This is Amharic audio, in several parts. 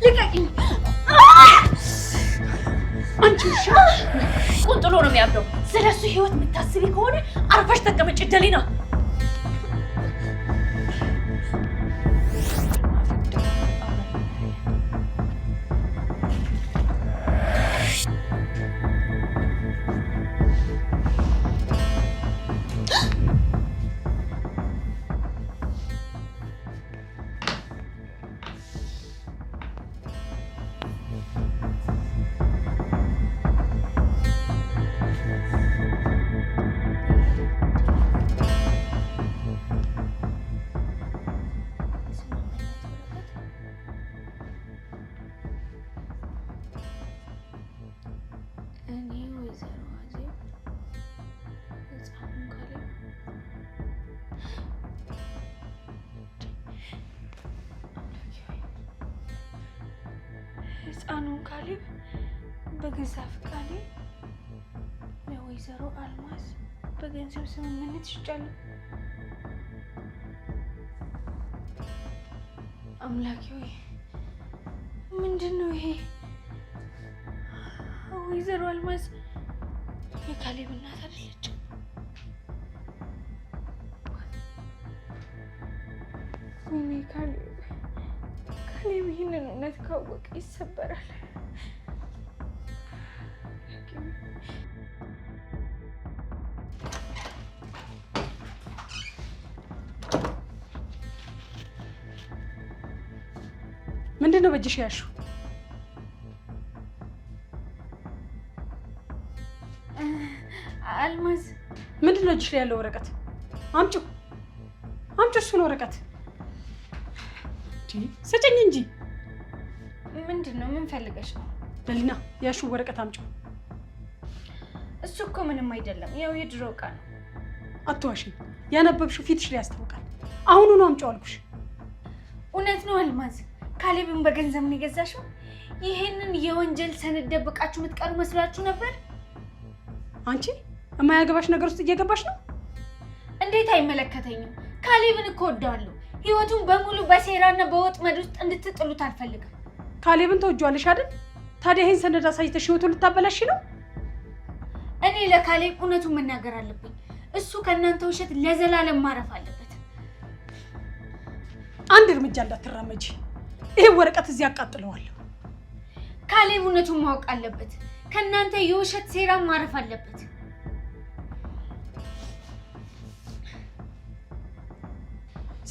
ልቀቂኝ! አንቺ ውሻ! ቁንጥሎ ነው የሚያብደው። ስለሱ ህይወት የምታስቢ ከሆነ አርፈሽ ተቀመጪ ደሊና። ህፃኑን ካሌብ በገዛ ፍቃዴ ለወይዘሮ አልማዝ በገንዘብ ስምምነት ሽጫለሁ። አምላኬ ሆይ ምንድን ነው ይሄ? ወይዘሮ አልማዝ የካሌብ እናት አይደለችም? ወይኔ ካሌብ ይህንን እውነት ካወቀ ይሰበራል። ምንድን ነው በእጅሽ ያልሽው? አልማዝ ምንድን ነው እጅሽ ላይ ያለው ወረቀት? አምጪው እሱን ወረቀት ስጭኝ እንጂ። ምንድን ነው? ምን ፈልገሽ ነው? ደሊና ያልሽው ወረቀት አምጪው። እሱ እኮ ምንም አይደለም፣ ያው የድሮ ዕቃ ነው። አትዋሽኝ። ያነበብሽው ፊትሽ ላይ ያስታውቃል። አሁኑኑ አምጪው አልኩሽ። እውነት ነው አልማዝ፣ ካሌብን በገንዘብ ነው የገዛሽው? ይሄንን የወንጀል ሰነድ ደብቃችሁ የምትቀሩ መስሏችሁ ነበር? አንቺ የማያገባሽ ነገር ውስጥ እየገባሽ ነው። እንዴት አይመለከተኝም? ካሌብን እኮ ወደዋለሁ። ህይወቱን በሙሉ በሴራና በወጥመድ ውስጥ እንድትጥሉት አልፈልግም። ካሌብን ተወጇለሽ አይደል? ታዲያ ይሄን ሰነድ አሳይተሽ ህይወቱን ልታበላሽ ነው? እኔ ለካሌብ እውነቱን መናገር አለብኝ። እሱ ከእናንተ ውሸት ለዘላለም ማረፍ አለበት። አንድ እርምጃ እንዳትራመጂ። ይሄ ወረቀት እዚህ አቃጥለዋለሁ። ካሌብ እውነቱን ማወቅ አለበት። ከእናንተ የውሸት ሴራ ማረፍ አለበት።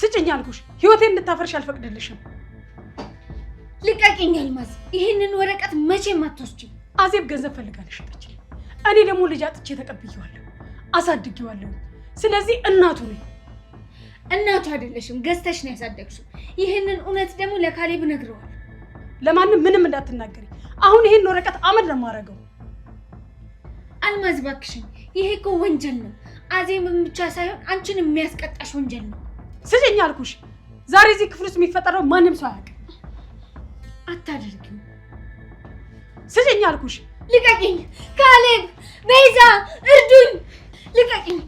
ስጭኝ አልኩሽ። ህይወቴን እንድታፈርሽ አልፈቅድልሽም። ልቀቂኝ አልማዝ። ይህንን ወረቀት መቼም አትወስጂም። አዜብ ገንዘብ ፈልጋለሽ ነች። እኔ ደግሞ ልጅ አጥቼ ተቀብዬዋለሁ፣ አሳድጌዋለሁ። ስለዚህ እናቱ ነኝ። እናቱ አይደለሽም፣ ገዝተሽ ነው ያሳደግሽው። ይህንን እውነት ደግሞ ለካሌብ እነግረዋለሁ። ለማንም ምንም እንዳትናገሪ። አሁን ይሄን ወረቀት አመድ ነው የማደርገው። አልማዝ እባክሽን፣ ይሄ እኮ ወንጀል ነው። አዜብን ብቻ ሳይሆን አንቺን የሚያስቀጣሽ ወንጀል ነው። ስጭኝ አልኩሽ። ዛሬ እዚህ ክፍል ውስጥ የሚፈጠረው ማንም ሰው አያውቅም። አታደርጊው። ስጭኝ አልኩሽ። ልቀቂኝ! ካሌብ፣ ቤዛ፣ እርዱኝ! ልቀቂኝ!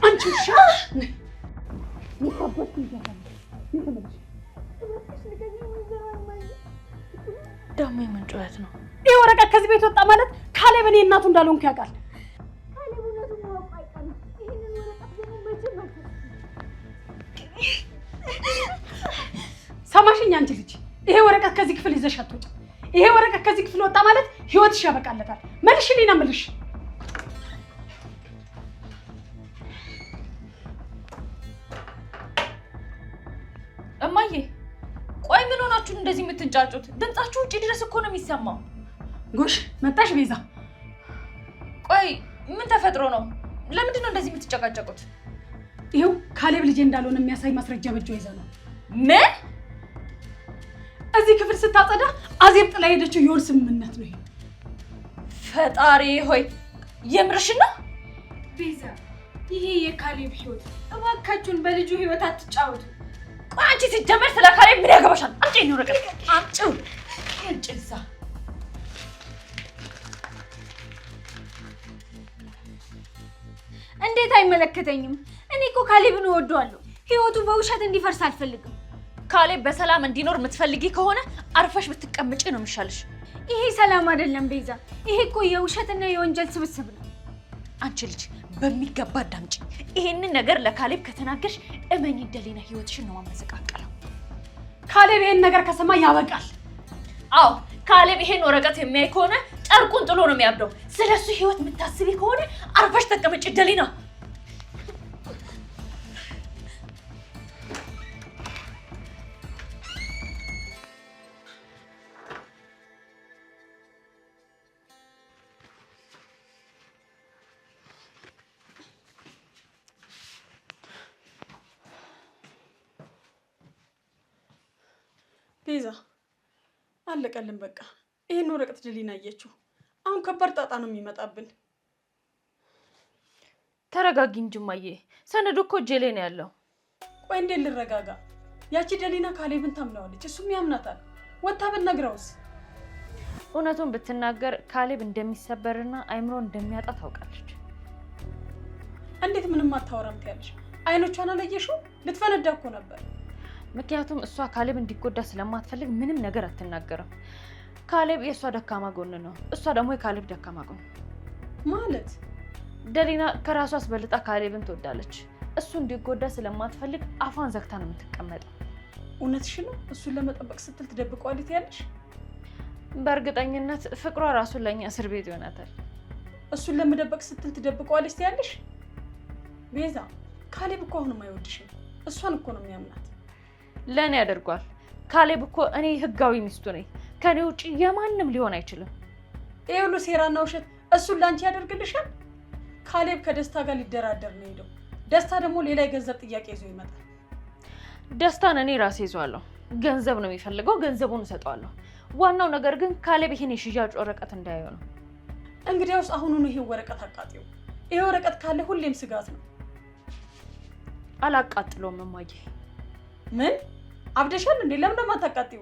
አንቺ ውሻ! ደግሞ የምን ጩኸት ነው? ይህ ወረቀት ከዚህ ቤት ወጣ ማለት ካሌብ እኔ እናቱ እንዳልሆንኩ ያውቃል። ሰማሽኝ አንቺ ልጅ? ይሄ ወረቀት ከዚህ ክፍል ይዘሽ አትወጪም። ይሄ ወረቀት ከዚህ ክፍል ወጣ ማለት ህይወትሽ ያበቃለታል። መልሽልኝ ነው የምልሽ። እማዬ ቆይ ምን ሆናችሁ እንደዚህ የምትንጫጩት? ድምጻችሁ ውጪ ድረስ እኮ ነው የሚሰማው። ጎሽ መጣሽ ቤዛ። ቆይ ምን ተፈጥሮ ነው? ለምንድን ነው እንደዚህ የምትጨቃጨቁት? ይሄው ካሌብ ልጄ እንዳልሆነ የሚያሳይ ማስረጃ በእጇ ይዛ ነው። ምን? እዚህ ክፍል ስታጸዳ አዜብ ጥላ ሄደችው የወር ስምምነት ነው ይሄ። ፈጣሪ ሆይ የምርሽና? ቤዛ ይሄ የካሌብ ህይወት፣ እባካችሁን በልጁ ህይወት አትጫወቱ። ቆይ አንቺ ሲጀመር ስለ ካሌብ ምን ያገባሻል? አምጪ ነው ወረቀት አምጪው። እንጭዛ እንዴት አይመለከተኝም? እኔ እኮ ካሌብን እወደዋለሁ። ህይወቱ በውሸት እንዲፈርስ አልፈልግም። ካሌብ በሰላም እንዲኖር የምትፈልጊ ከሆነ አርፈሽ ብትቀመጪ ነው የሚሻልሽ። ይሄ ሰላም አይደለም ቤዛ፣ ይሄ እኮ የውሸትና የወንጀል ስብስብ ነው። አንቺ ልጅ በሚገባ አዳምጪ። ይሄንን ነገር ለካሌብ ከተናገርሽ እመኚ ደሊና ህይወትሽን ነው ማመሰቃቀለው። ካሌብ ይሄን ነገር ከሰማ ያበቃል። አዎ ካሌብ ይሄን ወረቀት የሚያይ ከሆነ ጨርቁን ጥሎ ነው የሚያብደው። ስለሱ ህይወት የምታስቢ ከሆነ አርፈሽ ተቀመጪ ደሊና። ቤዛ አለቀልን በቃ። ይሄን ወረቀት ደሊና አየችው። አሁን ከባድ ጣጣ ነው የሚመጣብን። ተረጋጊ እንጂ እማዬ፣ ሰነዱ እኮ እጄ ላይ ነው ያለው። ቆይ እንዴት ልረጋጋ? ያቺ ደሊና ካሌብን ታምነዋለች፣ እሱም ያምናታል። ወጣ ብትነግረውስ? እውነቱን ብትናገር ካሌብ እንደሚሰበርና አይምሮ እንደሚያጣ ታውቃለች። እንዴት ምንም አታወራም ትያለሽ? አይኖቿን አላየሽው? ልትፈነዳ እኮ ነበር። ምክንያቱም እሷ ካሌብ እንዲጎዳ ስለማትፈልግ ምንም ነገር አትናገርም። ካሌብ የእሷ ደካማ ጎን ነው፣ እሷ ደግሞ የካሌብ ደካማ ጎን ማለት። ደሊና ከራሷ አስበልጣ ካሌብን ትወዳለች። እሱ እንዲጎዳ ስለማትፈልግ አፏን ዘግታ ነው የምትቀመጠው። እውነትሽ ነው? እሱን ለመጠበቅ ስትል ትደብቀዋለች ያለሽ? በእርግጠኝነት ፍቅሯ ራሱን ለእኛ እስር ቤት ይሆናታል። እሱን ለመደበቅ ስትል ትደብቀዋለች ያለሽ? ቤዛ ካሌብ እኮ አሁንም አይወድሽም። እሷን እኮ ነው የሚያምናት። ለእኔ ያደርጓል። ካሌብ እኮ እኔ ህጋዊ ሚስቱ ነኝ። ከኔ ውጭ የማንም ሊሆን አይችልም። ይሄ ሁሉ ሴራና ውሸት እሱን ላንቺ ያደርግልሻል? ካሌብ ከደስታ ጋር ሊደራደር ነው ሄደው። ደስታ ደግሞ ሌላ የገንዘብ ጥያቄ ይዞ ይመጣል። ደስታን እኔ ራሴ ይዟለሁ። ገንዘብ ነው የሚፈልገው፣ ገንዘቡን እሰጠዋለሁ። ዋናው ነገር ግን ካሌብ ይሄን የሽያጭ ወረቀት እንዳያየው ነው። እንግዲያውስ አሁኑኑ ይሄ ወረቀት አቃጥዩ። ይሄ ወረቀት ካለ ሁሌም ስጋት ነው። አላቃጥለውም እማዬ። ምን አብደሻል እንዴ? ለምን እንደማታቃጥዩ?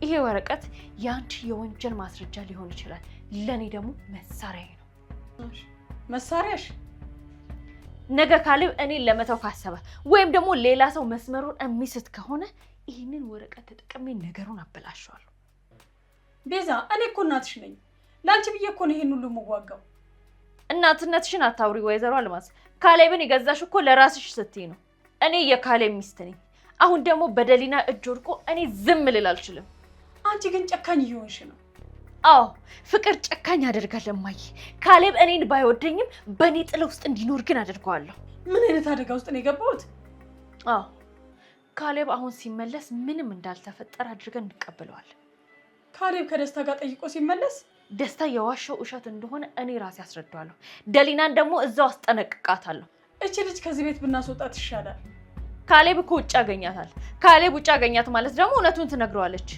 ይሄ ወረቀት የአንቺ የወንጀል ማስረጃ ሊሆን ይችላል፣ ለኔ ደግሞ መሳሪያዬ ነው። መሳሪያሽ? ነገ ካሌብ እኔን ለመተው ካሰበ ወይም ደግሞ ሌላ ሰው መስመሩን የሚስት ከሆነ ይህንን ወረቀት ተጠቅሜ ነገሩን አበላሸዋለሁ። ቤዛ እኔ እኮ እናትሽ ነኝ። ለአንቺ ብዬ እኮ ነው ይሄን ሁሉ የምዋጋው። እናትነትሽን አታውሪ ወይዘሮ አልማዝ። ካሌብን የገዛሽ እኮ ለራስሽ ስትይ ነው። እኔ የካሌብ ሚስት ነኝ። አሁን ደግሞ በደሊና እጅ ወድቆ እኔ ዝም ልል አልችልም። አንቺ ግን ጨካኝ እየሆንሽ ነው። አዎ ፍቅር ጨካኝ ያደርጋል እማዬ። ካሌብ እኔን ባይወደኝም በእኔ ጥላ ውስጥ እንዲኖር ግን አደርገዋለሁ። ምን አይነት አደጋ ውስጥ ነው የገባሁት? አዎ ካሌብ አሁን ሲመለስ ምንም እንዳልተፈጠረ አድርገን እንቀበለዋለን። ካሌብ ከደስታ ጋር ጠይቆ ሲመለስ ደስታ የዋሸው ውሸት እንደሆነ እኔ ራሴ አስረዳዋለሁ። ደሊናን ደግሞ እዛው አስጠነቅቃታለሁ። እቺ ልጅ ከዚህ ቤት ብናስወጣት ይሻላል። ካሌብ እኮ ውጭ ያገኛታል። ካሌብ ውጭ ያገኛት ማለት ደግሞ እውነቱን ትነግረዋለች።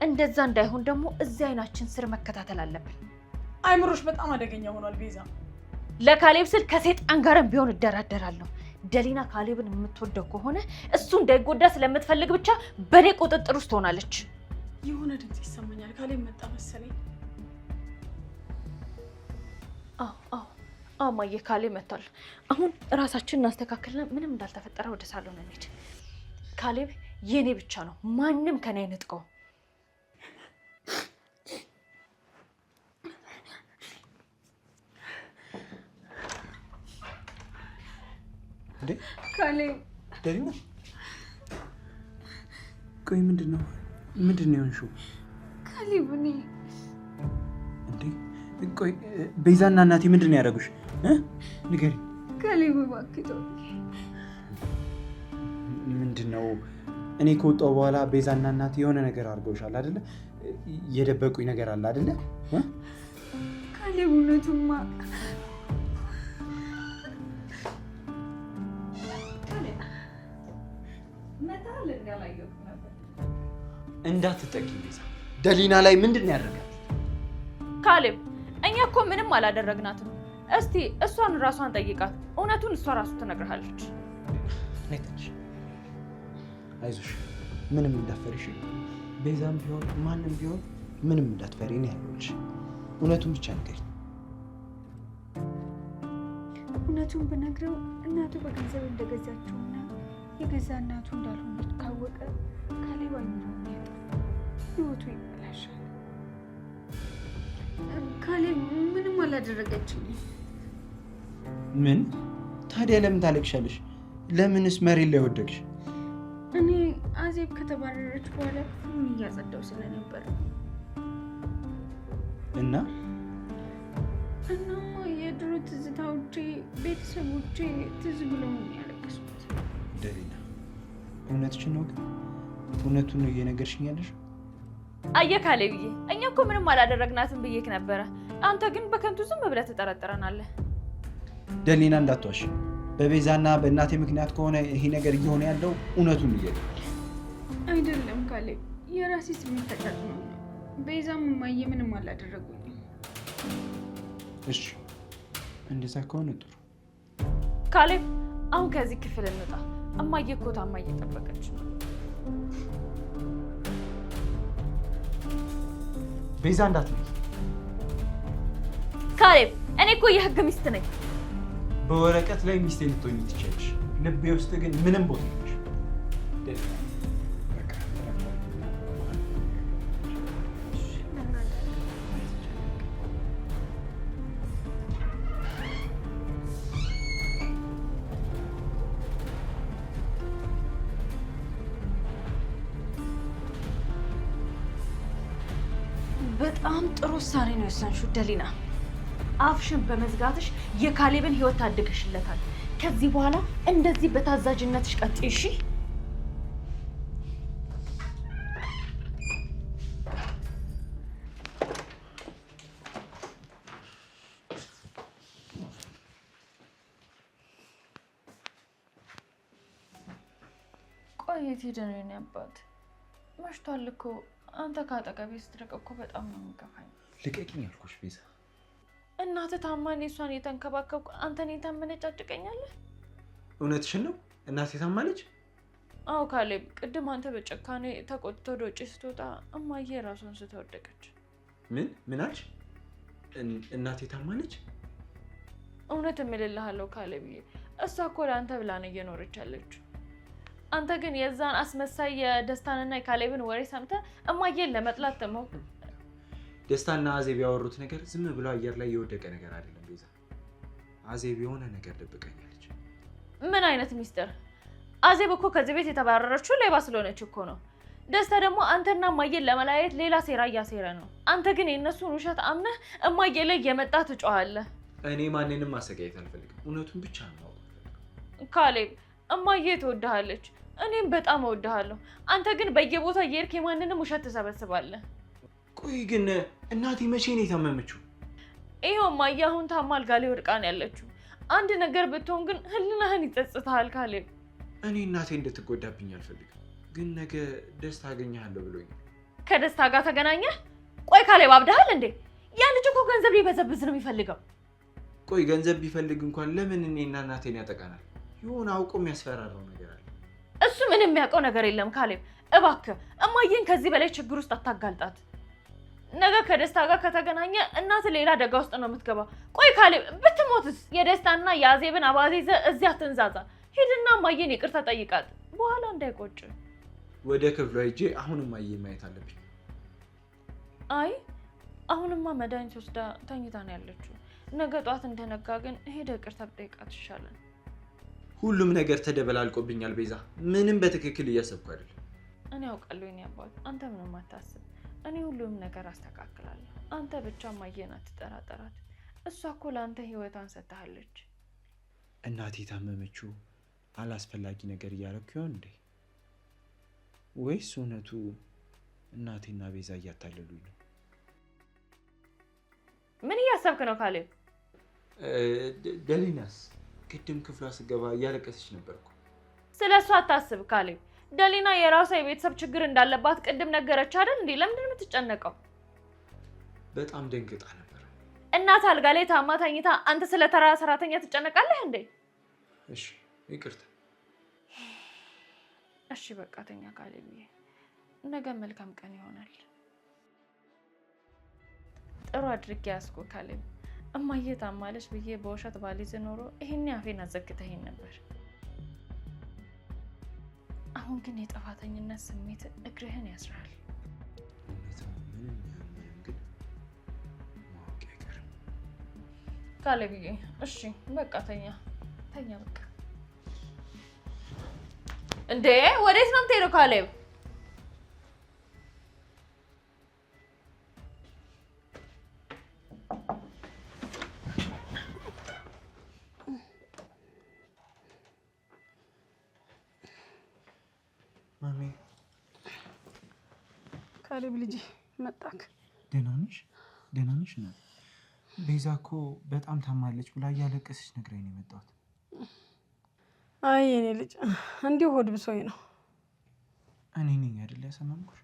እንደዛ እንዳይሆን ደግሞ እዚህ አይናችን ስር መከታተል አለብን። አይምሮሽ በጣም አደገኛ ሆኗል ቤዛ። ለካሌብ ስል ከሴጣን ጋርም ቢሆን እደራደራለሁ። ደሊና ካሌብን የምትወደው ከሆነ እሱ እንዳይጎዳ ስለምትፈልግ ብቻ በእኔ ቁጥጥር ውስጥ ትሆናለች። የሆነ ድምፅ ይሰማኛል። ካሌብ መጣ መሰለኝ። እማዬ ካሌብ መጥቷል። አሁን እራሳችንን እናስተካክልና ምንም እንዳልተፈጠረ ወደ ሳሎን እንሂድ። ካሌብ የኔ ብቻ ነው፣ ማንም ከኔ አይነጥቀው። እንዴ ካሌብ ደሊና፣ ቆይ ምንድን ነው የሆንሽው? ካሌብ እኔ እንዴ ቆይ ቤዛና እናቴ ምንድን ነው ያደረጉሽ? ንገሪ። ካሌብ እባክህ ተው። ምንድን ነው? እኔ ከወጣሁ በኋላ ቤዛና እናቴ የሆነ ነገር አድርገውሻል አይደለ? የደበቁኝ ነገር አለ አይደለ? ካሌብ እውነቱማ እንዳትጠቂ ቤዛ። ደሊና ላይ ምንድን ነው ያደረጋት? ካሌብ እኛ እኮ ምንም አላደረግናትም። እስቲ እሷን ራሷን ጠይቃት። እውነቱን እሷ ራሱ ትነግርሃለች። ነይተሽ አይዞሽ፣ ምንም እንዳትፈሪሽ። ቤዛም ቢሆን ማንም ቢሆን ምንም እንዳትፈሪ ነው ያለሁልሽ። እውነቱን ብቻ ንገሪኝ። እውነቱን ብነግረው እናቱ በገንዘብ እንደገዛችውና የገዛ እናቱ እንዳልሆነች ካወቀ ካሌብ አይምሮውን ያጠፋል፣ ህይወቱ ይበላሻል። ካሌብ ምንም አላደረገችኝም። ምን ታዲያ ለምን ታለቅሻለሽ? ለምንስ መሬት ላይ ወደቅሽ? እኔ አዜብ ከተባረረች በኋላ ክፍሉን እያጸዳው ስለነበር እናማ የድሮ ትዝታዎቼ፣ ቤተሰቦቼ ትዝ ብለው ያለቀስኩት። ደሊና እውነትሽን ነው? ግን እውነቱን ነው እየነገርሽኝ ያለሽ? አየህ ካሌብዬ፣ እኛ እኮ ምንም አላደረግናትም ብዬሽ ነበረ። አንተ ግን በከንቱ ዝም ብለህ ትጠረጥረናለህ። ደሊና እንዳትዋሽ። በቤዛና በእናቴ ምክንያት ከሆነ ይሄ ነገር እየሆነ ያለው እውነቱን አይደለም ካሌብ፣ የራሴ ስሜት ተጠቅሞ ነው። ቤዛም እማዬ ምንም አላደረጉኝም። እሺ እንደዛ ከሆነ ጥሩ። ካሌብ አሁን ከዚህ ክፍል እንውጣ። እማዬ እኮ ታማ እየጠበቀች ነው። ቤዛ እንዳትነኝ። ካሌብ እኔ እኮ የህግ ሚስት ነኝ። በወረቀት ላይ ሚስቴ ልትሆኚ ትችያለሽ፣ ልቤ ውስጥ ግን ምንም ቦታ የለሽ። በጣም ጥሩ ውሳኔ ነው የወሰንሽው ደሊና። አፍሽን በመዝጋትሽ የካሌብን ህይወት ታድገሽለታል። ከዚህ በኋላ እንደዚህ በታዛዥነትሽ ቀጥይ እሺ? ቆይ የት ሄደ ነው የኔ አባት? መሽቷል እኮ። አንተ ከአጠገቤ ስትርቅ እኮ በጣም ነው የሚከፋኝ። ልቀቂኝ ያልኩሽ ቤዛ። እናትህ ታማ እሷን የተንከባከብኩ አንተ እኔን ታመነጫጭቀኛለህ? እውነትሽን ነው? እናቴ ታማለች? አዎ ካሌብ፣ ቅድም አንተ በጭካኔ ተቆጥቶ ወደ ውጭ ስትወጣ እማዬ ራሷን ስተወደቀች። ምን አልሽ? እናቴ ታማለች? እውነት እምልልሃለሁ ካሌብዬ፣ እሷ እኮ ለአንተ ብላ ነው እየኖረች ያለችው። አንተ ግን የዛን አስመሳይ የደስታንና የካሌብን ወሬ ሰምተህ እማዬን ለመጥላት ተሞክ። ደስታና አዜብ ያወሩት ነገር ዝም ብሎ አየር ላይ የወደቀ ነገር አይደለም ቤዛ። አዜብ የሆነ ነገር ደብቀኛለች። ምን አይነት ሚስጥር? አዜብ እኮ ከዚህ ቤት የተባረረችው ሌባ ስለሆነች እኮ ነው። ደስታ ደግሞ አንተና እማዬን ለመለያየት ሌላ ሴራ እያሴረ ነው። አንተ ግን የእነሱን ውሸት አምነህ እማዬ ላይ እየመጣ ትጮኻለህ። እኔ ማንንም ማሰቃየት አልፈልግም። እውነቱን ብቻ ነው ካሌብ። እማዬ ትወድሃለች፣ እኔም በጣም እወድሃለሁ። አንተ ግን በየቦታው እየሄድክ የማንንም ውሸት ትሰበስባለህ። ቆይ ግን እናቴ መቼ ነው የታመመችው? ይኸው እማዬ አሁን ታማ አልጋ ላይ ወድቃ ነው ያለችው። አንድ ነገር ብትሆን ግን ህሊናህን ይጸጽትሃል ካሌብ። እኔ እናቴ እንድትጎዳብኝ አልፈልግም፣ ግን ነገ ደስታ አገኘሃለሁ ብሎኛል። ከደስታ ጋር ተገናኘህ? ቆይ ካሌብ አብደሃል እንዴ? ያ ልጅ እኮ ገንዘብ ሊበዘብዝ ነው የሚፈልገው። ቆይ ገንዘብ ቢፈልግ እንኳን ለምን እኔና እናቴን ያጠቃናል? የሆነ አውቆ የሚያስፈራራው ነገር አለ። እሱ ምንም የሚያውቀው ነገር የለም ካሌብ። እባክህ እማዬን ከዚህ በላይ ችግር ውስጥ አታጋልጣት። ነገ ከደስታ ጋር ከተገናኘ እናት ሌላ አደጋ ውስጥ ነው የምትገባው። ቆይ ካሌብ ብትሞትስ? የደስታና የአዜብን አባዜ ይዘህ እዚህ አትንዛዛ። ሂድና እማዬን ይቅርታ ጠይቃት፣ በኋላ እንዳይቆጭ። ወደ ክፍሏ ሂጄ አሁን እማዬን ማየት አለብኝ። አይ አሁንማ መድኃኒት ወስዳ ተኝታ ነው ያለችው። ነገ ጧት እንደነጋ ግን ሄደህ ይቅርታ ብጠይቃት ይሻላል። ሁሉም ነገር ተደበላልቆብኛል ቤዛ። ምንም በትክክል እያሰብኩ አይደለም። እኔ አውቃለሁ የኔ አባት፣ አንተ ምንም አታስብ። እኔ ሁሉም ነገር አስተካክላለሁ። አንተ ብቻ እማዬን አትጠራጠራት። እሷ እኮ ለአንተ ህይወቷን ሰጥታለች። እናቴ የታመመችው አላስፈላጊ ነገር እያደረኩ ይሆን እንዴ? ወይስ እውነቱ እናቴና ቤዛ እያታለሉኝ ነው? ምን እያሰብክ ነው ካሌብ? ደሊናስ? ቅድም ክፍሏ ስገባ እያለቀሰች ነበርኩ። ስለ እሷ አታስብ ካሌብ። ደሊና የራሷ የቤተሰብ ችግር እንዳለባት ቅድም ነገረች አይደል እንዴ? ለምንድን ነው የምትጨነቀው? በጣም ደንግጣ ነበር። እናት አልጋ ላይ ታማ ተኝታ አንተ ስለ ተራ ሰራተኛ ትጨነቃለህ እንዴ? እሺ ይቅርታ። እሺ በቃ ተኛ ካሌብዬ፣ ነገ መልካም ቀን ይሆናል። ጥሩ አድርጌ ያስኩ ካሌብ። እማዬ ታማለች ብዬ በውሸት ባልይዝ ኖሮ ይሄን አፌን አዘግተኸኝ ነበር። አሁን ግን የጥፋተኝነት ስሜት እግርህን ያስራል። ካሌብዬ እሺ በቃ ተኛ በቃ። እንዴ ወዴት ነው የምትሄደው ካሌብ? ማሚ ካሌብ ልጅ መጣክ? ደህና ነሽ? ነው ቤዛ እኮ በጣም ታማለች ብላ እያለቀሰች ነግራኝ ነው የመጣሁት። አይ የኔ ልጅ እንዲሁ ሆድ ብሶኝ ነው። እኔ ነኝ አይደል ያሰማምኩሽ?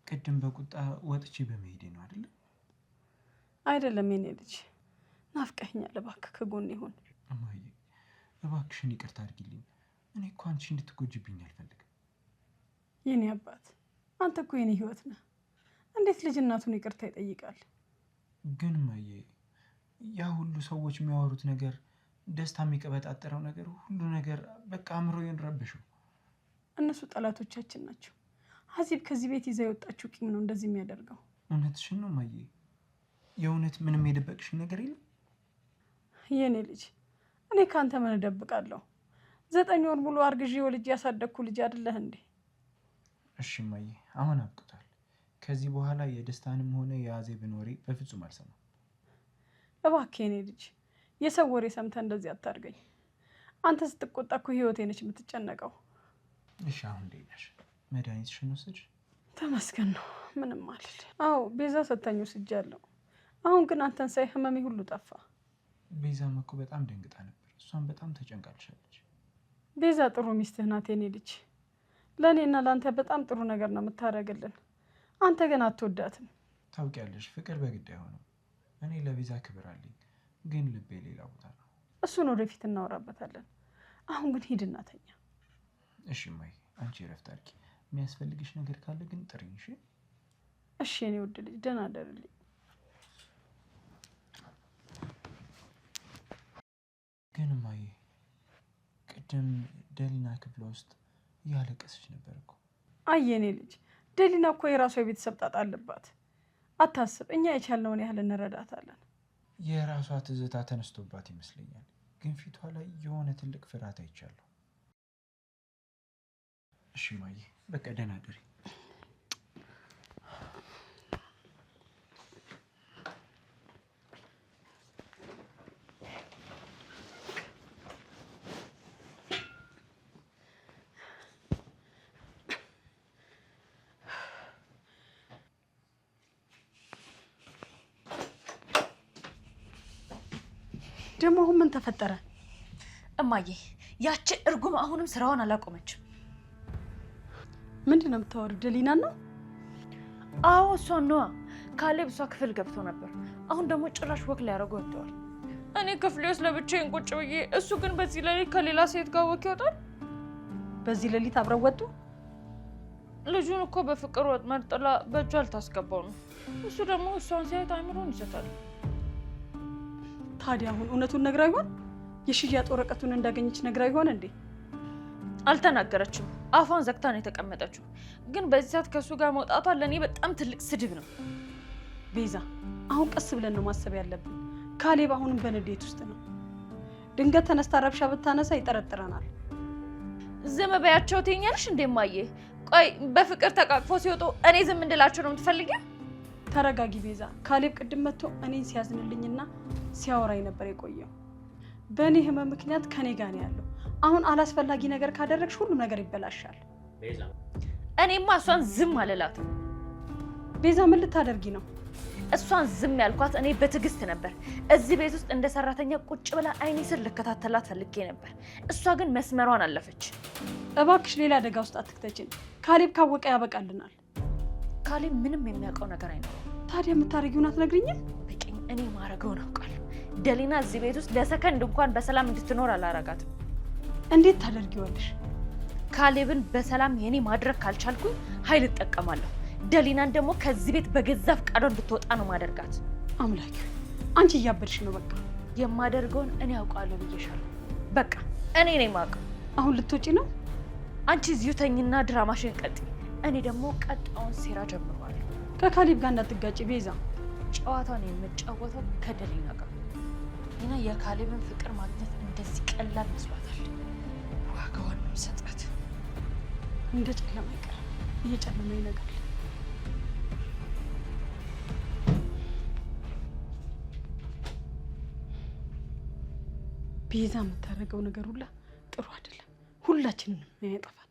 ቅድም በቁጣ ወጥቼ በመሄዴ ነው አይደል? አይደለም የኔ ልጅ ናፍቀኸኛል። እባክህ ከጎኔ ይሁን። እማዬ እባክሽን ይቅርታ አድርጊልኝ። እኔ እኮ አንቺ እንድትጎጂብኝ አልፈልግም። የኔ አባት አንተ እኮ የኔ ህይወት ነህ። እንዴት ልጅ እናቱን ይቅርታ ይጠይቃል? ግን እማዬ ያ ሁሉ ሰዎች የሚያወሩት ነገር፣ ደስታ የሚቀበጣጠረው ነገር፣ ሁሉ ነገር በቃ አእምሮዬን ረብሸው። እነሱ ጠላቶቻችን ናቸው። ሀዚብ ከዚህ ቤት ይዛ የወጣችው ቂም ነው እንደዚህ የሚያደርገው። እውነትሽን ነው እማዬ። የእውነት ምንም የደበቅሽኝ ነገር የለም? የኔ ልጅ እኔ ከአንተ ምን እደብቃለሁ? 9 ወር ሙሉ አርግዤ ወልጄ ያሳደግኩ ልጅ አይደለህ እንዴ? እሺ እማዬ አሁን አብቅቷል። ከዚህ በኋላ የደስታንም ሆነ የአዜብን ወሬ በፍጹም አልሰማም። እባክህ የኔ ልጅ የሰው ወሬ ሰምተህ እንደዚህ አታርገኝ። አንተ ስትቆጣ እኮ ህይወቴ ነች የምትጨነቀው። እሺ አሁን እንዴት ነሽ? መድኃኒትሽን ወሰድሽ? ተመስገን ነው፣ ምንም አልል። አዎ ቤዛ ሰታኝ ወስጃለሁ። አሁን ግን አንተን ሳይ ህመሜ ሁሉ ጠፋ። ቤዛም እኮ በጣም ደንግጣ ነበር። እሷን በጣም ተጨንቃልሻለች። ቤዛ ጥሩ ሚስትህ ናት የኔ ልጅ። ለእኔና ለአንተ በጣም ጥሩ ነገር ነው የምታደርግልን። አንተ ግን አትወዳትም። ታውቂያለሽ፣ ፍቅር በግድ አይሆንም። እኔ ለቤዛ ክብር አለኝ፣ ግን ልቤ ሌላ ቦታ ነው። እሱን ወደፊት እናወራበታለን። አሁን ግን ሂድና ተኛ። እሺ እማዬ አንቺ እረፍት አድርጊ። የሚያስፈልግሽ ነገር ካለ ግን ጥሪኝ። እሺ እሺ የኔ ውድ ልጅ ደህና አደርልኝ። ግን እማዬ ቅድም ደሊና ክፍለ ውስጥ እያለቀሰች ነበር እኮ። አይ የኔ ልጅ ደሊና እኮ የራሷ የቤተሰብ ጣጣ አለባት። አታስብ፣ እኛ የቻልነውን ያህል እንረዳታለን። የራሷ ትዝታ ተነስቶባት ይመስለኛል፣ ግን ፊቷ ላይ የሆነ ትልቅ ፍርሃት አይቻለሁ። እሺ እማዬ በቃ ደህና እደሪ። ደግሞ አሁን ምን ተፈጠረ? እማዬ ያቺ እርጉም አሁንም ስራዋን አላቆመችም። ምንድን ነው የምታወሪው? ደሊና ነው? አዎ እሷን ነዋ። ካሌብ እሷ ክፍል ገብቶ ነበር። አሁን ደግሞ ጭራሽ ወክ ሊያደርጉ ወጥተዋል። እኔ ክፍሌ ውስጥ ለብቻዬን ቁጭ ብዬ፣ እሱ ግን በዚህ ሌሊት ከሌላ ሴት ጋር ወክ ይወጣል። በዚህ ሌሊት አብረው ወጡ? ልጁን እኮ በፍቅር ወጥመድ ጥላ በእጇ ልታስገባው ነው። እሱ ደግሞ እሷን ሲያየት አእምሮን ይሰጣል። ታዲያ አሁን እውነቱን ነግራ ይሆን? የሽያጭ ወረቀቱን እንዳገኘች ነግራ ይሆን እንዴ? አልተናገረችም። አፏን ዘግታ ነው የተቀመጠችው። ግን በዚህ ሰዓት ከእሱ ጋር መውጣቷ ለእኔ በጣም ትልቅ ስድብ ነው። ቤዛ አሁን ቀስ ብለን ነው ማሰብ ያለብን። ካሌብ አሁንም በንዴት ውስጥ ነው። ድንገት ተነስታ ረብሻ ብታነሳ ይጠረጥረናል። ዝም በያቸው ትይኛለሽ እንዴ እማዬ? ቆይ በፍቅር ተቃቅፎ ሲወጡ እኔ ዝም እንድላቸው ነው የምትፈልጊው? ተረጋጊ ቤዛ። ካሌብ ቅድም መጥቶ እኔን ሲያዝንልኝና ሲያወራኝ ነበር የቆየው። በእኔ ህመም ምክንያት ከኔ ጋር ነው ያለው። አሁን አላስፈላጊ ነገር ካደረግሽ ሁሉም ነገር ይበላሻል። ቤዛ እኔማ እሷን ዝም አልላትም። ቤዛ ምን ልታደርጊ ነው? እሷን ዝም ያልኳት እኔ በትዕግስት ነበር። እዚህ ቤት ውስጥ እንደ ሰራተኛ ቁጭ ብላ አይኔ ስር ልከታተላት ፈልጌ ነበር። እሷ ግን መስመሯን አለፈች። እባክሽ ሌላ አደጋ ውስጥ አትክተችን። ካሌብ ካወቀ ያበቃልናል። ካሌብ ምንም የሚያውቀው ነገር አይኖርም። ታዲያ የምታደርጊውን አትነግሪኝም? በቂኝ። እኔ ማድረገውን አውቃለሁ። ደሊና እዚህ ቤት ውስጥ ለሰከንድ እንኳን በሰላም እንድትኖር አላረጋትም። እንዴት ታደርጊዋለሽ? ካሌብን በሰላም የኔ ማድረግ ካልቻልኩኝ ኃይል እጠቀማለሁ። ደሊናን ደግሞ ከዚህ ቤት በገዛ ፈቃዷ እንድትወጣ ነው ማደርጋት። አምላክ አንቺ እያበድሽ ነው። በቃ የማደርገውን እኔ አውቃለሁ ብዬሻለሁ። በቃ እኔ ነኝ የማውቀው። አሁን ልትወጪ ነው? አንቺ እዚሁ ተኝና ድራማሽን ቀጥይ። እኔ ደግሞ ቀጣውን ሴራ ጀምሯለሁ። ከካሊብ ጋር እንዳትጋጭ ቤዛ። ጨዋታውን የምጫወተው ከደሊና ጋር እና የካሊብን ፍቅር ማግኘት እንደዚህ ቀላል መስሏታል። ዋጋዋን ነው ሰጣት። እንደ ጨለማ ይቀር እየጨለማ ይነጋል። ቤዛ የምታደርገው ነገር ሁላ ጥሩ አይደለም። ሁላችንንም ያጠፋል።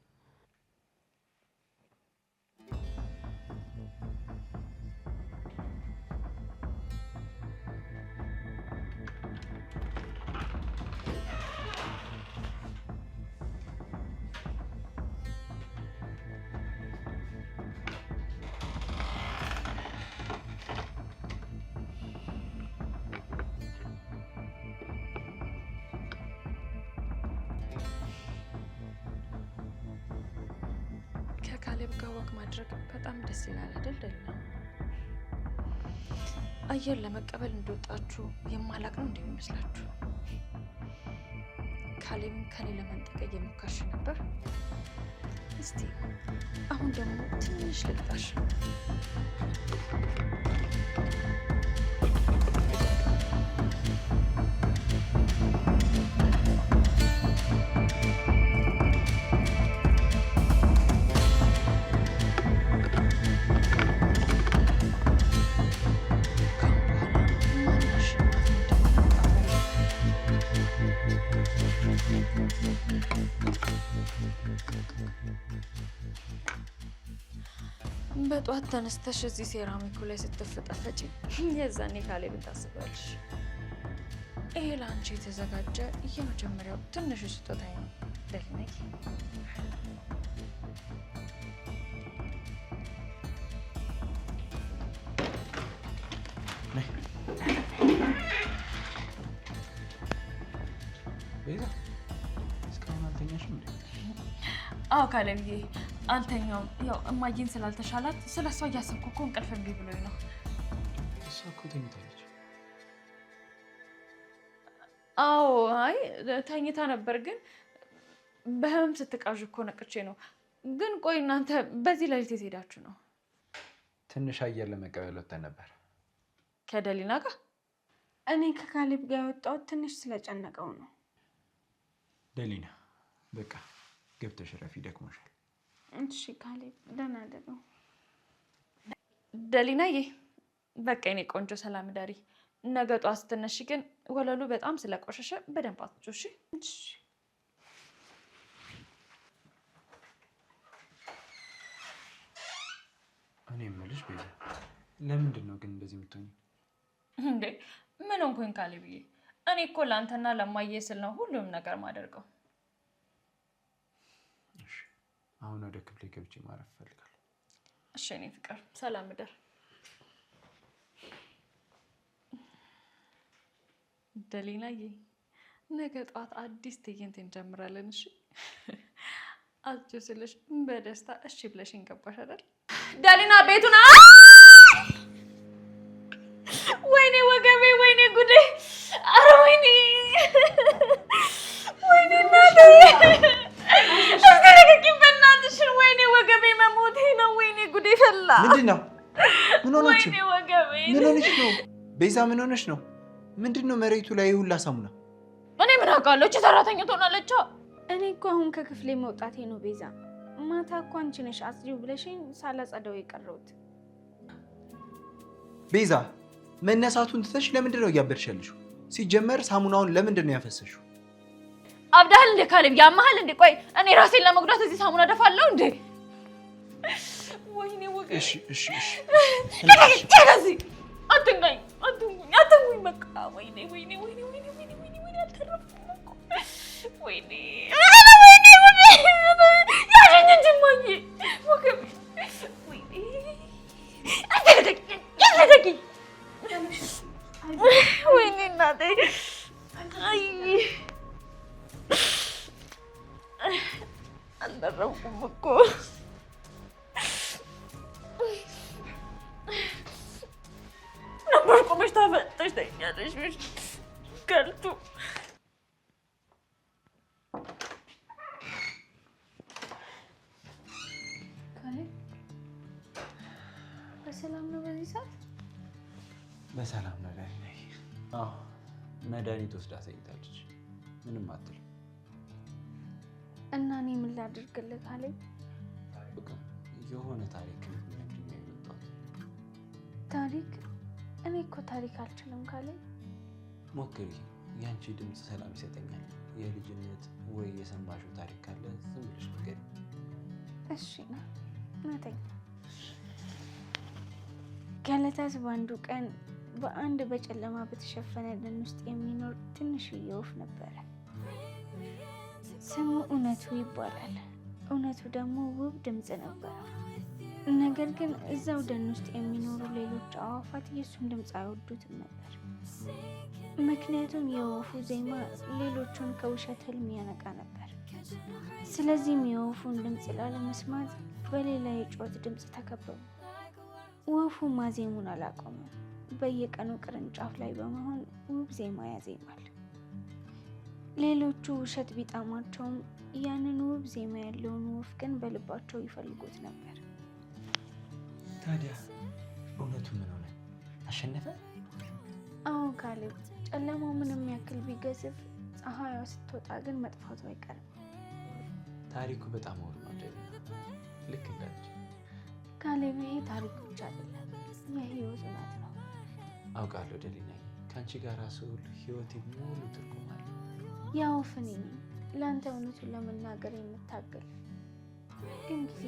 ከካሌብ ጋር ወግ ማድረግ በጣም ደስ ይላል አይደል? ደሊና አየር ለመቀበል እንደወጣችሁ የማላቅ ነው እንደሚመስላችሁ? ካሌብን ከኔ ለመንጠቅ እየሞከርሽ ነበር። እስቲ አሁን ደግሞ ትንሽ ልቅጣሽ። በጧት ተነስተሽ እዚህ ሴራሚኩ ላይ ስትፈጠፈጪ የዛኔ ካሌብን ታስቢያለሽ። ይሄ ለአንቺ የተዘጋጀ የመጀመሪያው ትንሹ ስጦታዬ ነው ደሊናዬ። ቤዛ እስካሁን አልተኛሽም እንዴ? አዎ ካሌብዬ አልተኛውም። ያው እማዬን ስላልተሻላት ስለሷ እያሰብኩ እኮ እንቅልፍ እምቢ ብሎኝ ነው። እሷ እኮ ተኝታለች። አዎ አይ ተኝታ ነበር፣ ግን በህመም ስትቃዥ እኮ ነቅቼ ነው። ግን ቆይ እናንተ በዚህ ሌሊት የት ሄዳችሁ ነው? ትንሽ አየር ለመቀበል ወጥተን ነበር ከደሊና ጋር። እኔ ከካሌብ ጋር የወጣሁት ትንሽ ስለጨነቀው ነው። ደሊና በቃ ገብተሽ ረፊ፣ ደክሞሻል። እሺ ካሌብ ደህና ደሩ። ደሊናዬ በቃ የኔ ቆንጆ ሰላም ዳሪ። ነገ ጧት ስትነሺ ግን ወለሉ በጣም ስለቆሸሸ በደንብ አትጩ እሺ? እኔ የምልሽ ቤዛ ለምንድን ነው ግን እንደዚህ የምትሆኚው? እንዴ ምን ሆንኩኝ ካሌብዬ? እኔ እኮ ለአንተና ለማየ ስል ነው ሁሉም ነገር ማደርገው። እሺ አሁን ወደ ክፍሌ ገብቼ ማረፍ እፈልጋለሁ። እሺ እኔ ፍቅር ሰላም እደር። ደሊናዬ ነገ ጠዋት አዲስ ትዕይንት እንጀምራለን እሺ? አትጩ ስልሽ በደስታ እሺ ብለሽኝ ገባሽ አይደል? ደሊና ቤቱን ወይኔ ወገቤ፣ ወይኔ ጉዴ፣ ኧረ ወይኔ ወይኔ እናቴ አስገረገኝ በእናትሽን። ወይኔ ወገቤ መሞቴ ነው። ወይኔ ጉዴ ፈላ። ምንድን ነው? ምን ሆነች? ወይኔ ወገቤ። ምን ሆነች ነው ቤዛ? ምን ሆነች ነው? ምንድን ነው መሬቱ ላይ ሁላ ሳሙና? እኔ ምን አውቃለሁ? እቺ ሰራተኛ ትሆናለች። እኔ እኮ አሁን ከክፍሌ መውጣቴ ነው ቤዛ። ማታ እኮ አንቺ ነሽ አጽጂው ብለሽኝ ሳላጸዳው የቀረሁት። ቤዛ መነሳቱን ትተሽ ለምንድን ነው እያበድሽ ያለሽው? ሲጀመር ሳሙናውን ለምንድን ነው ያፈሰሽው? አብዳል እንደ ካሌብ ያማሃል እንዴ? ቆይ እኔ ራሴን ለመጉዳት እዚህ ሳሙና ደፋለሁ እንዴ? ወይኔ ወገቤ። እሺ እሺ እሺ ከዚህ አትንካኝ፣ አትንኩኝ፣ አትንኩኝ በቃ። ወይኔ ወይኔ ወይኔ ወይኔ ወይኔ ወይኔ ወይኔ አልተረፍኩም እኮ። ወይኔ ወይኔ ወይኔ ያሸኝ እንጂ እማዬ ወገቤ። ወይኔ አትለቀቂኝ፣ አትለቀቂኝ። ወይኔ እናቴ። አይ አልደረኩም እኮ። ነበር ቆመሽ ታፈጠሽ ተኛለሽ ከልቱ። በሰላም ነው በዚህ ሰዓት? በሰላም ነው ደሊና። አዎ መድኃኒት ወስዳ ተኝታለች። ምንም አትልም። እና እኔ ምን ላድርግልህ ካሌብ? በቃ የሆነ ታሪክ ነግሪኝ ነው የመጣሁት። ታሪክ? እኔ እኮ ታሪክ አልችልም ካሌብ። ሞክሪ። ያንቺ ድምፅ ሰላም ይሰጠኛል። የልጅነት ወይ የሰማሽው ታሪክ ካለ ዝም ብለሽ ንገሪኝ። እሺ ና ተኛ። ከዕለታት በአንዱ ቀን በአንድ በጨለማ በተሸፈነ ደን ውስጥ የሚኖር ትንሽዬ ወፍ ነበረ። ስሙ እውነቱ ይባላል። እውነቱ ደግሞ ውብ ድምፅ ነበረው። ነገር ግን እዛው ደን ውስጥ የሚኖሩ ሌሎች አዕዋፋት የእሱን ድምፅ አይወዱትም ነበር። ምክንያቱም የወፉ ዜማ ሌሎቹን ከውሸት ህልም ያነቃ ነበር። ስለዚህም የወፉን ድምፅ ላለመስማት በሌላ የጩኸት ድምፅ ተከበቡ። ወፉ ማዜሙን አላቆመም። በየቀኑ ቅርንጫፍ ላይ በመሆን ውብ ዜማ ያዜማል። ሌሎቹ ውሸት ቢጣማቸውም ያንን ውብ ዜማ ያለውን ወፍ ግን በልባቸው ይፈልጉት ነበር። ታዲያ እውነቱ ምን ሆነ? አሸነፈ? አዎ ካሌብ፣ ጨለማው ምንም ያክል ቢገዝፍ ፀሐይዋ ስትወጣ ግን መጥፋቱ አይቀርም። ታሪኩ በጣም ውብ ነው ደሊና፣ ልክ እንዳንቺ። ካሌብ፣ ይሄ ታሪክ ብቻ አይደለም፣ የህይወት እውነት ነው። አውቃለሁ ደሊና፣ ከአንቺ ጋር ስውል ህይወቴ ሙሉ ትርጉም አለ። ያ ወፍ እኔ ነኝ፣ ለአንተ እውነቱን ለመናገር የምታገል ግን ጊዜ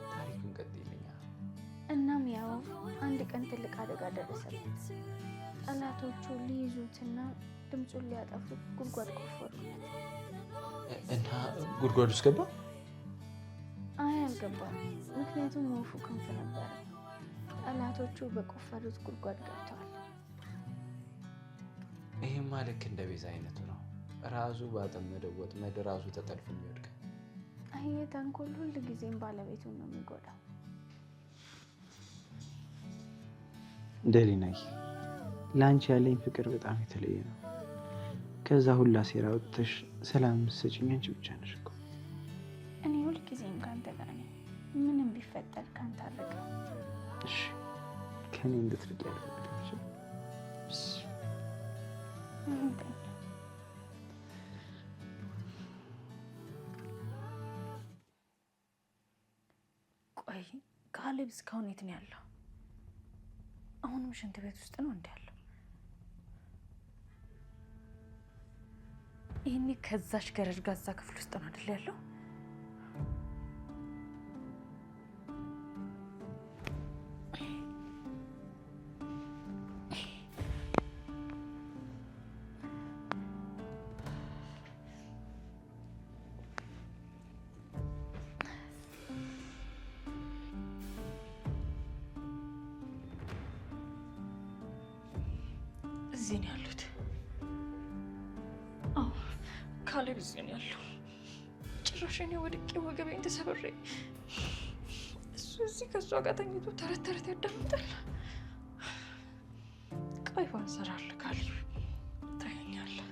ታሪኩን ቀጥይልኛ። እናም ያ ወፍ አንድ ቀን ትልቅ አደጋ ደረሰበት። ጠላቶቹ ሊይዙትና ድምፁን ሊያጠፉት ጉድጓድ ቆፈሩለት። እና ጉድጓድ ውስጥ ገባ? አይ አልገባም፣ ምክንያቱም ወፉ ክንፍ ነበረ። ጠላቶቹ በቆፈሩት ጉድጓድ ገብተዋል። ይህማ ልክ እንደ ቤዛ አይነቱ ነው። ራሱ ባጠመደው ወጥመድ ራሱ ተጠልፎ የሚወድቅ። አይ ተንኮል ሁል ጊዜም ባለቤቱን ነው የሚጎዳው። ደሊናዬ፣ ለአንቺ ያለኝ ፍቅር በጣም የተለየ ነው። ከዛ ሁላ ሴራ ወጥተሽ ሰላም የምትሰጪኝ አንቺ ብቻ ነሽ እኮ። እኔ ሁልጊዜም ካንተ ጋር ነኝ። ምንም ቢፈጠር ካንተ አልርቅም። እሺ፣ ከኔ እንድትርቅ ያልፈልግም። ቆይ ካሌብ እስካሁን የት ነው ያለው? አሁንም ሽንት ቤት ውስጥ ነው እንዴ ያለው? ይሄኔ ከዛሽ ገረድ ጋር እዛ ክፍል ውስጥ ነው አይደል ያለው? እዚህ ነው ያሉት። አዎ ካሌብ እዚህ ነው ያለው። ጭራሽ እኔ ወድቄ ወገቤን ተሰብሬ እሱ እዚህ ከእሷ ጋር ተኝቶ ተረት ተረት ያዳምጣል። ቆይ ባንሰራል ካሌብ ታየኛለህ።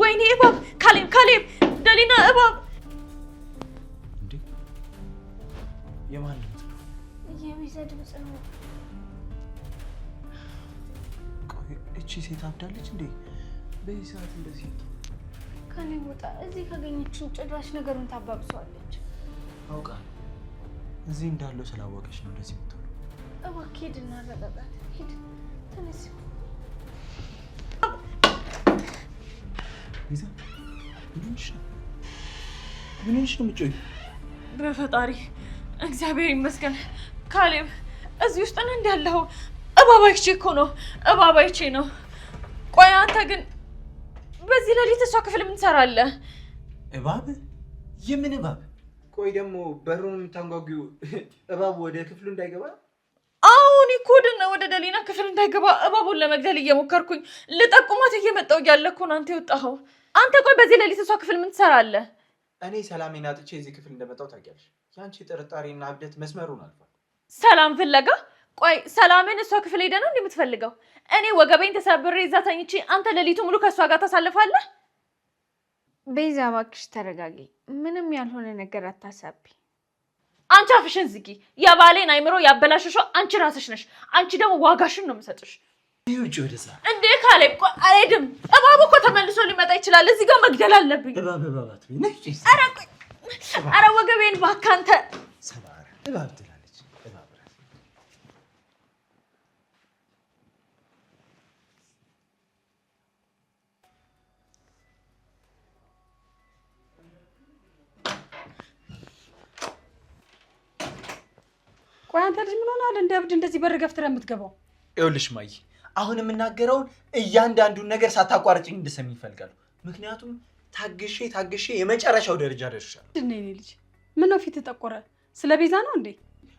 ወይኔ እባብ! ካሌብ! ደሊና እባብ! እንዴ የማን ድምፅ ነው? የቤዛ ድምፅ ነው። ቆይ እቺ ሴት አብዳለች እንዴ? በዚህ ሰዓት እንደዚህ? ካሌብ ውጣ! እዚህ ካገኘችን ጭራሽ ነገሩን ታባብሰዋለች። አውቃ እዚህ እንዳለው ስላወቀች ነው እንደዚህ የምትሆነው። እባክህ ሂድ እናረጋጋት። ሂድ፣ ተነስ። ቤዛ ምን ሆነሽ ነው የምትጮይው? በፈጣሪ እግዚአብሔር ይመስገን። ካሌብ እዚህ ውስጥ ነው እንዴ ያለው? እባብ አይቼ እኮ ነው። እባብ አይቼ ነው። ቆይ አንተ ግን በዚህ ሌሊት እሷ ክፍል ምን ትሰራለህ? እባብ? የምን እባብ? ቆይ ደግሞ በሩን የምታንጓጉው እባብ ወደ ክፍሉ እንዳይገባ? አሁን እኮ ወደ ደሊና ክፍል ክፍል እንዳይገባ እባቡን ለመግደል እየሞከርኩኝ ልጠቁማት እየመጣሁ እያለ እኮ ነው አንተ የወጣኸው። አንተ ቆይ በዚህ ሌሊት እሷ ክፍል ምን ትሰራለህ? እኔ ሰላሜን አጥቼ እዚህ ክፍል እንደመጣሁ ታውቂያለሽ። ያንቺ ጥርጣሬና እብደት መስመሩን አልፏል። ሰላም ፍለጋ? ቆይ ሰላምን እሷ ክፍል ሄደ ነው እንደምትፈልገው? እኔ ወገቤን ተሰብሬ እዛ ተኝቼ አንተ ሌሊቱ ሙሉ ከእሷ ጋር ታሳልፋለህ? ቤዛ እባክሽ ተረጋጊ። ምንም ያልሆነ ነገር አታሳቢ። አንቺ አፍሽን ዝጊ። የባሌን አይምሮ ያበላሽሽው አንቺ ራስሽ ነሽ። አንቺ ደግሞ ዋጋሽን ነው የምሰጥሽ። ይውጭ ወደዛ እንዴ ካሌብ ቆይ አልሄድም። እባቡ እኮ ተመልሶ ሊመጣ ይችላል። እዚህ ጋር መግደል አለብኝ። እባባት ነሽ። ኧረ ወገቤን እባክህ አንተ። ሰባራ እባብ ትላለች። እባብ ራስ ቆይ አንተ ልጅ ምን ሆነሃል? እንደ እብድ እንደዚህ በር ገፍትረህ የምትገባው? ይኸውልሽ ማይ አሁን የምናገረውን እያንዳንዱን ነገር ሳታቋርጭኝ እንድሰሚ ይፈልጋሉ። ምክንያቱም ታግሼ የመጨረሻው ደረጃ ደርሻለሁ። ምንድን ነው የኔ ልጅ? ምን ነው ፊት ተቆረ? ስለ ቤዛ ነው እንዴ?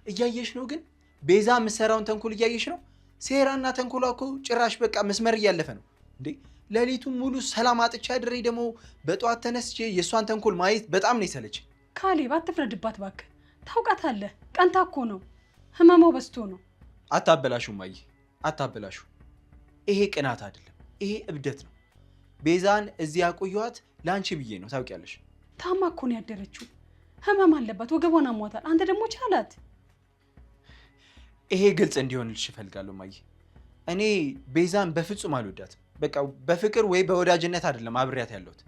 እያየሽ ነው ግን ቤዛ የምትሰራውን ተንኮል እያየሽ ነው። ሴራና ተንኮሏ እኮ ጭራሽ በቃ መስመር እያለፈ ነው እንዴ። ሌሊቱን ሙሉ ሰላም አጥቻ ድሬ ደግሞ በጠዋት ተነስቼ የእሷን ተንኮል ማየት በጣም ነው የሰለችኝ። ካሌብ አትፍረድባት እባክህ። ታውቃታለህ፣ ቀንታ እኮ ነው፣ ህመሟ በዝቶ ነው። አታበላሹ ማይ አታበላሹ። ይሄ ቅናት አይደለም፣ ይሄ እብደት ነው። ቤዛን እዚህ ያቆየኋት ለአንቺ ብዬ ነው ታውቂያለሽ። ታማ እኮ ነው ያደረችው፣ ህመም አለባት፣ ወገቧን አሟታል። አንተ ደግሞ ቻላት። ይሄ ግልጽ እንዲሆንልሽ እፈልጋለሁ ማይ። እኔ ቤዛን በፍጹም አልወዳትም። በቃ በፍቅር ወይ በወዳጅነት አይደለም አብሬያት ያለሁት።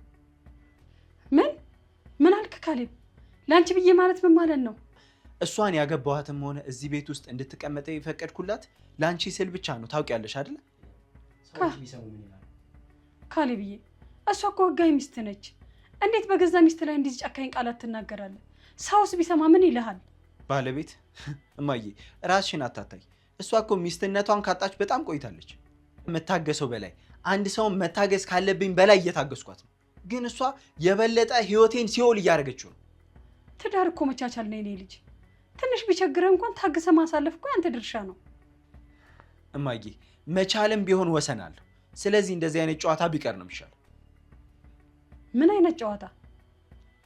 ምን አልክ ካሌብ? ለአንቺ ብዬ ማለት ምን ማለት ነው? እሷን ያገባኋትም ሆነ እዚህ ቤት ውስጥ እንድትቀመጠ የፈቀድኩላት ለአንቺ ስል ብቻ ነው ታውቂያለሽ አይደለ? ካሌብዬ እሷ እኮ ህጋዊ ሚስት ነች። እንዴት በገዛ ሚስት ላይ እንደዚህ ጨካኝ ቃላት ትናገራለህ? ሰውስ ቢሰማ ምን ይልሃል? ባለቤት እማዬ ራስሽን አታታይ። እሷ እኮ ሚስትነቷን ካጣች በጣም ቆይታለች። መታገሰው በላይ አንድ ሰውን መታገስ ካለብኝ በላይ እየታገስኳት ነው። ግን እሷ የበለጠ ህይወቴን ሲኦል እያደረገችው ነው። ትዳር እኮ መቻቻል ነው የኔ ልጅ። ትንሽ ቢቸግረህ እንኳን ታግሰ ማሳለፍ እኮ ያንተ ድርሻ ነው። እማዬ መቻልም ቢሆን ወሰን አለው። ስለዚህ እንደዚህ አይነት ጨዋታ ቢቀር ነው የሚሻለው። ምን አይነት ጨዋታ?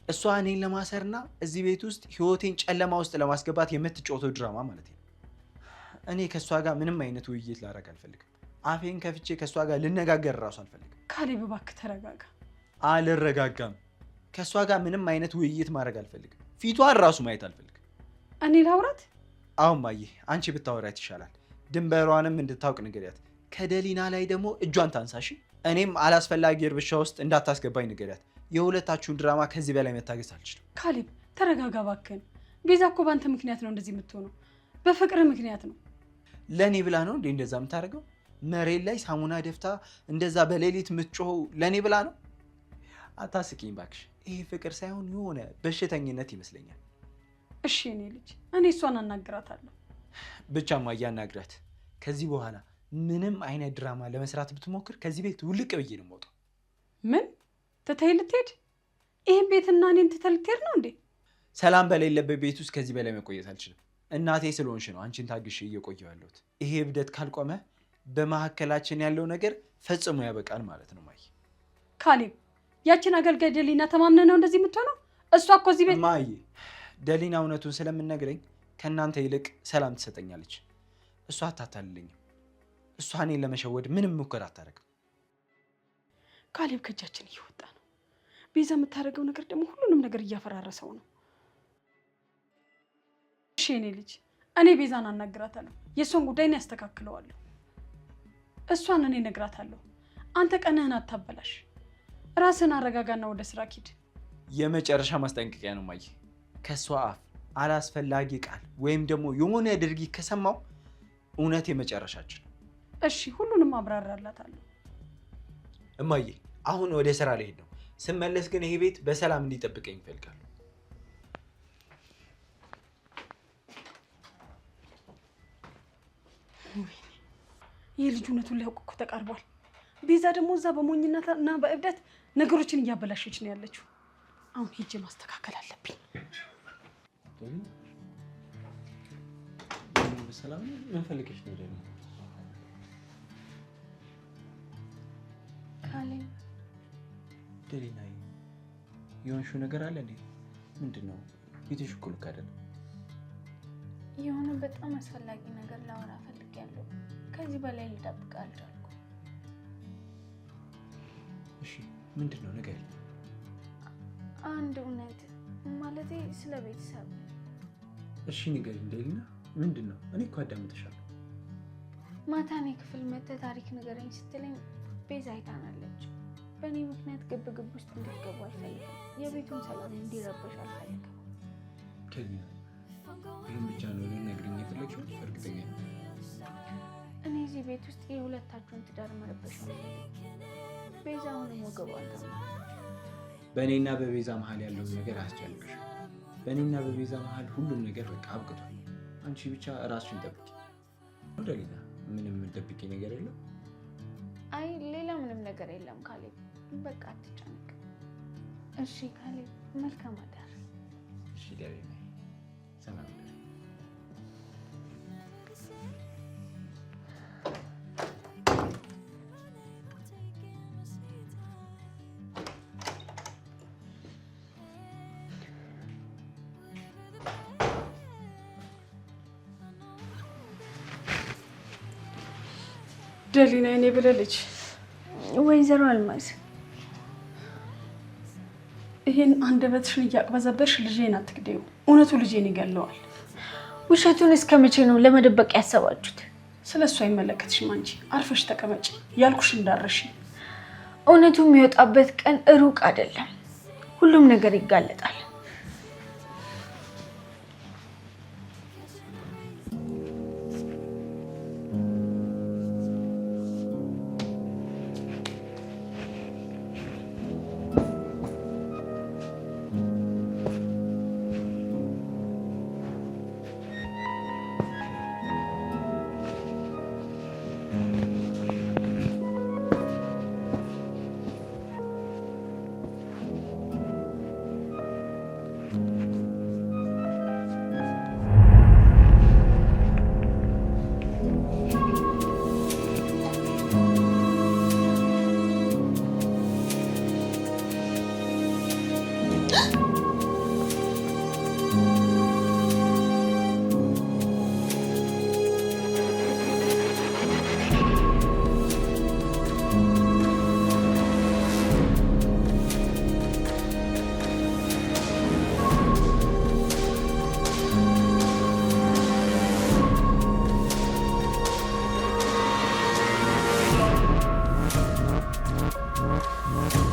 እሷ እኔን ለማሰርና እዚህ ቤት ውስጥ ህይወቴን ጨለማ ውስጥ ለማስገባት የምትጫወተው ድራማ ማለት ነው። እኔ ከእሷ ጋር ምንም አይነት ውይይት ላደርግ አልፈልግም። አፌን ከፍቼ ከእሷ ጋር ልነጋገር እራሱ አልፈልግም። ካሌብ እባክህ ተረጋጋ። አልረጋጋም። ከእሷ ጋር ምንም አይነት ውይይት ማድረግ አልፈልግም። ፊቷን ራሱ ማየት አልፈልግም። እኔ ላውራት? አሁን ማየ አንቺ ብታወራት ይሻላል። ድንበሯንም እንድታውቅ ንገሪያት። ከደሊና ላይ ደግሞ እጇን ታንሳሽ። እኔም አላስፈላጊ እርብሻ ውስጥ እንዳታስገባኝ ንገሪያት። የሁለታችሁን ድራማ ከዚህ በላይ መታገስ አልችልም። ካሌብ ተረጋጋ እባክህን። ቤዛ እኮ በአንተ ምክንያት ነው እንደዚህ የምትሆነው፣ በፍቅር ምክንያት ነው። ለእኔ ብላ ነው እንዴ እንደዛ የምታደርገው? መሬት ላይ ሳሙና ደፍታ እንደዛ በሌሊት የምትጮኸው ለእኔ ብላ ነው? አታስቂኝ ባክሽ። ይሄ ፍቅር ሳይሆን የሆነ በሽተኝነት ይመስለኛል። እሺ እኔ ልጅ፣ እኔ እሷን አናግራታለሁ። ብቻማ እያናግራት። ከዚህ በኋላ ምንም አይነት ድራማ ለመስራት ብትሞክር ከዚህ ቤት ውልቅ ብዬ ነው የምወጣው። ምን ትተኸኝ ልትሄድ? ይህን ቤትና እኔን ትተህ ልትሄድ ነው እንዴ? ሰላም በሌለበት ቤት ውስጥ ከዚህ በላይ መቆየት አልችልም። እናቴ ስለሆንሽ ነው አንቺን ታግሼ እየቆየሁ ያለሁት። ይሄ እብደት ካልቆመ በመካከላችን ያለው ነገር ፈጽሞ ያበቃል ማለት ነው። ማይ ካሌብ፣ ያችን አገልጋይ ደሊና ተማምነ ነው እንደዚህ የምትሆነው? እሷ እኮ እዚህ ቤት ማይ ደሊና እውነቱን ስለምነግረኝ ከእናንተ ይልቅ ሰላም ትሰጠኛለች። እሷ አታታልልኝም። እሷ እኔን ለመሸወድ ምንም ሙከራ አታደርግም። ካሌብ ከእጃችን እየወጣ ነው። ቤዛ የምታደርገው ነገር ደግሞ ሁሉንም ነገር እያፈራረሰው ነው። እሺ እኔ ልጅ፣ እኔ ቤዛን አናግራታለሁ። የእሷን ጉዳይ እኔ ያስተካክለዋለሁ። እሷን እኔ እነግራታለሁ። አንተ ቀንህን አታበላሽ። ራስን አረጋጋና ወደ ስራ ሂድ። የመጨረሻ ማስጠንቀቂያ ነው ማየ። ከእሷ አፍ አላስፈላጊ ቃል ወይም ደግሞ የሆነ ድርጊት ከሰማው እውነት የመጨረሻችን። እሺ ሁሉንም አብራራላታለሁ። እማዬ አሁን ወደ ስራ ልሄድ ነው። ስመለስ ግን ይሄ ቤት በሰላም እንዲጠብቀኝ ይፈልጋሉ። ይህ ልጅ እውነቱን ሊያውቅ እኮ ተቃርቧል። ቤዛ ደግሞ እዛ በሞኝነት እና በእብደት ነገሮችን እያበላሸች ነው ያለችው። አሁን ሄጄ ማስተካከል አለብኝ። በሰላም ምን ፈልገሽ ነው ደግሞ? ደሊናዬ የሆንሽው ነገር አለ እንዴ? ምንድን ነው? ፊትሽ እኮ ልክ አይደለም። የሆነ በጣም አስፈላጊ ነገር ላወራ ፈልጌያለሁ። ከዚህ በላይ ልጠብቅ አልቻልኩም። እሺ ምንድን ነው ነገር? አንድ እውነት ማለቴ ስለ ቤተሰብ። እሺ ንገሪኝ ደሊና፣ ምንድን ነው? እኔ እኮ አዳምጥሻለሁ። ማታ እኔ ክፍል መተህ ታሪክ ንገረኝ ስትለኝ ቤዛ አይታናለች። በእኔ ምክንያት ግብ ውስጥ እንድትገቡ አልፈልግም። የቤቱን ሰላም እንዲረበሽ አልፈልግም። ደሊና ይህን ብቻ ነው ልነግሪኝ የፈለግሽው? እርግጠኛ ነኝ? እኔ እዚህ ቤት ውስጥ የሁለታችሁን ትዳር መረበሽ አልፈልግም። ቤዛ አሁንም ወገቧ አልገባም። በእኔና በቤዛ መሀል ያለውን ነገር አያስጨንቅሽ። በእኔና በቤዛ መሀል ሁሉም ነገር በቃ አብቅቷል። አንቺ ብቻ ራስሽን ጠብቂ። ደሊና ምንም የምትደብቂ ነገር የለም? አይ ሌላ ምንም ነገር የለም ካሌብ፣ በቃ አትጨነቅ። እሺ ካሌብ፣ መልካም አዳር። እሺ ደሊና፣ ሰላም አደሪ። ደሊና የኔ ብለህ ልጅ፣ ወይዘሮ አልማዝ ይሄን አንደበትሽን እያቅበዘበሽ ልጄን አትግደዩ። እውነቱ ልጄን ይገለዋል። ውሸቱን እስከ መቼ ነው ለመደበቅ ያሰባችሁት? ስለ እሱ አይመለከትሽም። አንቺ አርፈሽ ተቀመጪ ያልኩሽ እንዳረሽ። እውነቱ የሚወጣበት ቀን ሩቅ አይደለም። ሁሉም ነገር ይጋለጣል። What?